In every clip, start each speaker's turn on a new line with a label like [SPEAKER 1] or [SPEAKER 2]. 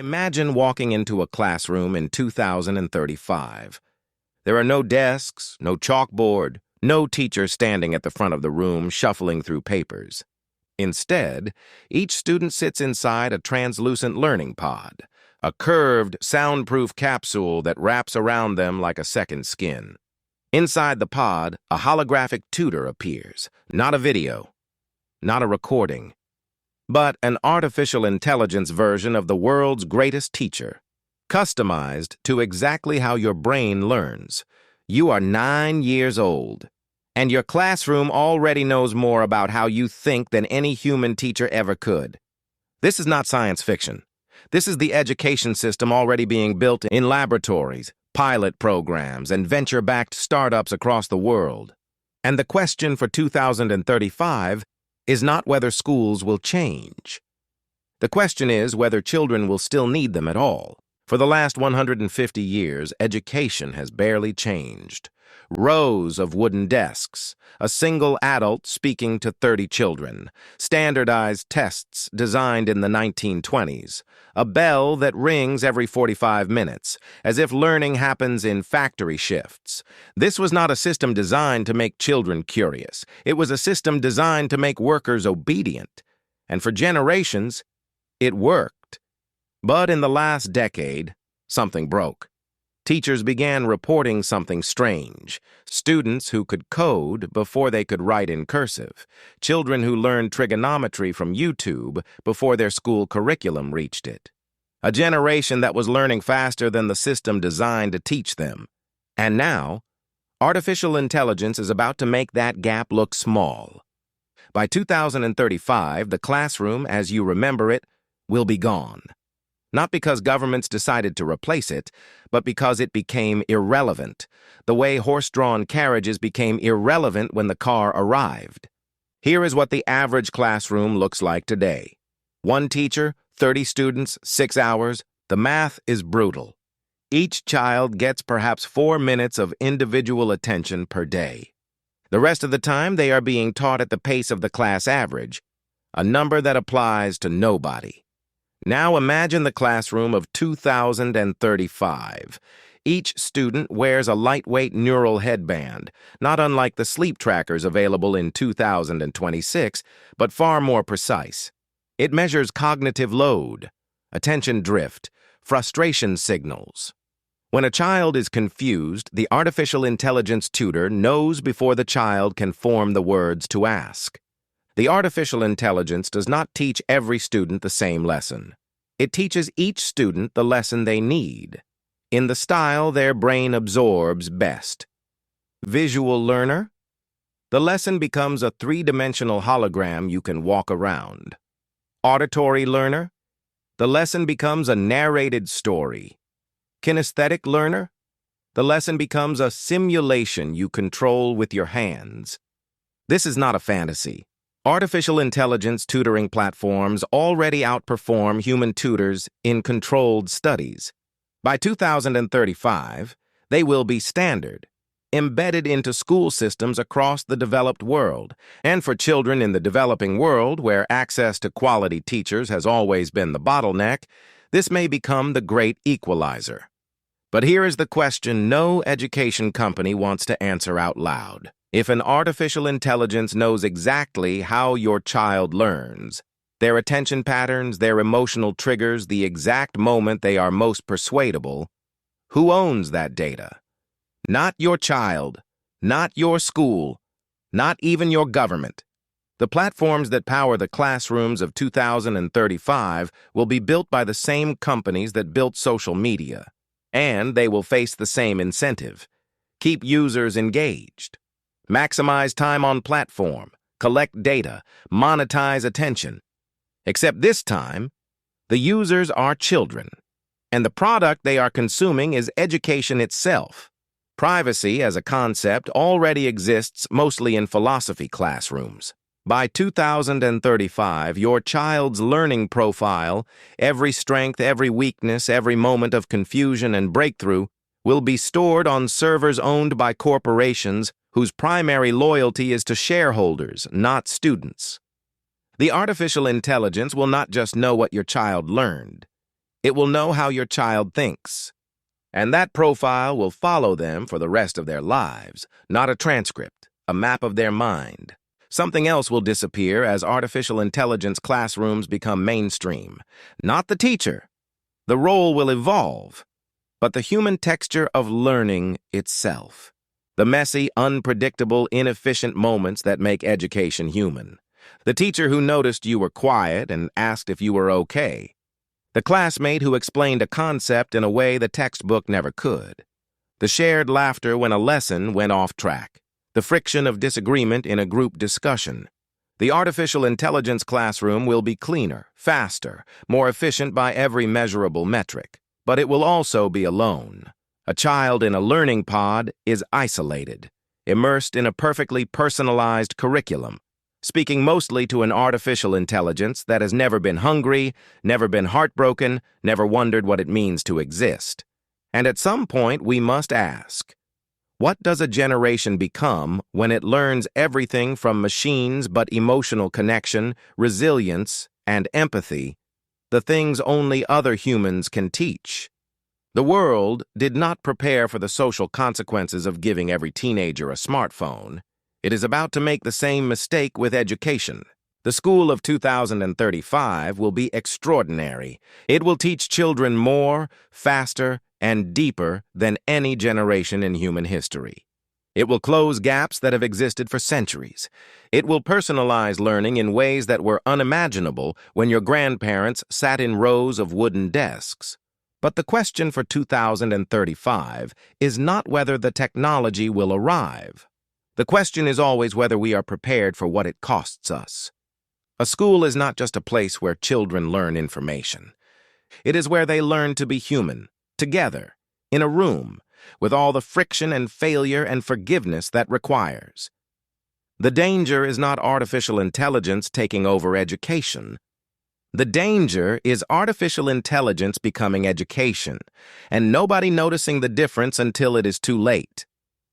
[SPEAKER 1] Imagine walking into a classroom in 2035. There are no desks, no chalkboard, no teacher standing at the front of the room shuffling through papers. Instead, each student sits inside a translucent learning pod, a curved, soundproof capsule that wraps around them like a second skin. Inside the pod, a holographic tutor appears, not a video, not a recording, but an artificial intelligence version of the world's greatest teacher, customized to exactly how your brain learns. You are 9 years old, and your classroom already knows more about how you think than any human teacher ever could. This is not science fiction. This is the education system already being built in laboratories, pilot programs, and venture-backed startups across the world. And the question for 2035 is not whether schools will change. The question is whether children will still need them at all. For the last 150 years, education has barely changed. Rows of wooden desks, a single adult speaking to 30 children, standardized tests designed in the 1920s, a bell that rings every 45 minutes, as if learning happens in factory shifts. This was not a system designed to make children curious. It was a system designed to make workers obedient. And for generations, it worked. But in the last decade, something broke. Teachers began reporting something strange. Students who could code before they could write in cursive. Children who learned trigonometry from YouTube before their school curriculum reached it. A generation that was learning faster than the system designed to teach them. And now, artificial intelligence is about to make that gap look small. By 2035, the classroom, as you remember it, will be gone. Not because governments decided to replace it, but because it became irrelevant, the way horse-drawn carriages became irrelevant when the car arrived. Here is what the average classroom looks like today. 1 teacher, 30 students, 6 hours. The math is brutal. Each child gets perhaps 4 minutes of individual attention per day. The rest of the time, they are being taught at the pace of the class average, a number that applies to nobody. Now imagine the classroom of 2035. Each student wears a lightweight neural headband, not unlike the sleep trackers available in 2026, but far more precise. It measures cognitive load, attention drift, frustration signals. When a child is confused, the artificial intelligence tutor knows before the child can form the words to ask. The artificial intelligence does not teach every student the same lesson. It teaches each student the lesson they need, in the style their brain absorbs best. Visual learner? The lesson becomes a 3-dimensional hologram you can walk around. Auditory learner? The lesson becomes a narrated story. Kinesthetic learner? The lesson becomes a simulation you control with your hands. This is not a fantasy. Artificial intelligence tutoring platforms already outperform human tutors in controlled studies. By 2035, they will be standard, embedded into school systems across the developed world. And for children in the developing world, where access to quality teachers has always been the bottleneck, this may become the great equalizer. But here is the question no education company wants to answer out loud. If an artificial intelligence knows exactly how your child learns, their attention patterns, their emotional triggers, the exact moment they are most persuadable, who owns that data? Not your child, not your school, not even your government. The platforms that power the classrooms of 2035 will be built by the same companies that built social media, and they will face the same incentive: keep users engaged. Maximize time on platform, collect data, monetize attention. Except this time, the users are children, and the product they are consuming is education itself. Privacy as a concept already exists mostly in philosophy classrooms. By 2035, your child's learning profile, every strength, every weakness, every moment of confusion and breakthrough, will be stored on servers owned by corporations whose primary loyalty is to shareholders, not students. The artificial intelligence will not just know what your child learned. It will know how your child thinks. And that profile will follow them for the rest of their lives, not a transcript, a map of their mind. Something else will disappear as artificial intelligence classrooms become mainstream. Not the teacher. The role will evolve, but the human texture of learning itself. The messy, unpredictable, inefficient moments that make education human. The teacher who noticed you were quiet and asked if you were okay. The classmate who explained a concept in a way the textbook never could. The shared laughter when a lesson went off track. The friction of disagreement in a group discussion. The artificial intelligence classroom will be cleaner, faster, more efficient by every measurable metric. But it will also be alone. A child in a learning pod is isolated, immersed in a perfectly personalized curriculum, speaking mostly to an artificial intelligence that has never been hungry, never been heartbroken, never wondered what it means to exist. And at some point, we must ask, what does a generation become when it learns everything from machines but emotional connection, resilience, and empathy, the things only other humans can teach? The world did not prepare for the social consequences of giving every teenager a smartphone. It is about to make the same mistake with education. The school of 2035 will be extraordinary. It will teach children more, faster, and deeper than any generation in human history. It will close gaps that have existed for centuries. It will personalize learning in ways that were unimaginable when your grandparents sat in rows of wooden desks. But the question for 2035 is not whether the technology will arrive. The question is always whether we are prepared for what it costs us. A school is not just a place where children learn information. It is where they learn to be human, together, in a room, with all the friction and failure and forgiveness that requires. The danger is not artificial intelligence taking over education. The danger is artificial intelligence becoming education, and nobody noticing the difference until it is too late.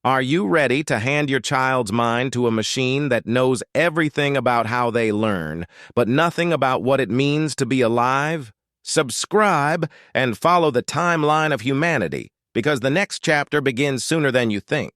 [SPEAKER 1] Are you ready to hand your child's mind to a machine that knows everything about how they learn, but nothing about what it means to be alive? Subscribe and follow the timeline of humanity, because the next chapter begins sooner than you think.